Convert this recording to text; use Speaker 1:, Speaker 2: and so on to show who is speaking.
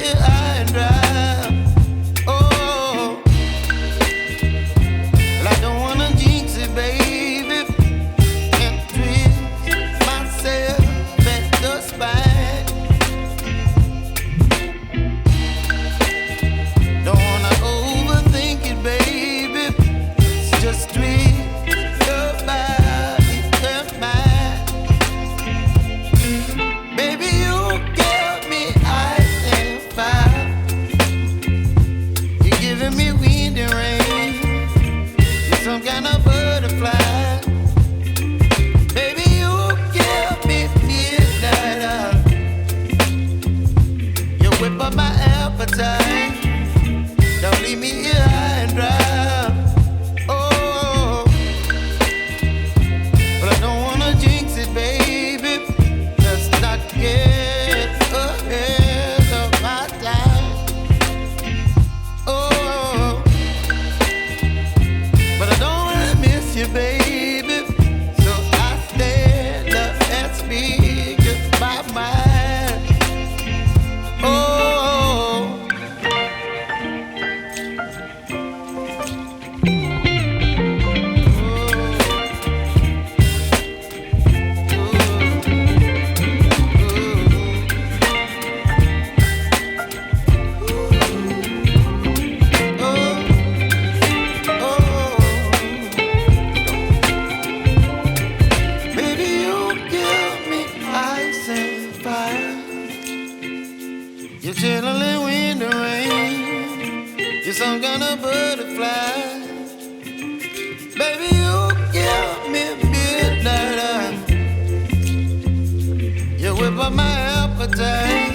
Speaker 1: here high and dry. Oh, well, I don't wanna jinx it, baby, and twist myself at the spine. Don't wanna overthink it, baby. It's just twist your body and mine. Baby, you give me ice and fire. You're giving me wind and rain. You're some kind of butterfly. Baby, you give me midnight. You whip up my appetite. Don't leave me here high and dry. Oh, but I don't wanna jinx it, baby. Let's not get ahead of my time. Oh, but I don't wanna miss you, baby. So I stand up and speak my mind. Oh. Baby, you give me ice and fire. You're chilling wind and rain. You're some kind of butterfly. Baby, you give me midnight. You whip up my appetite.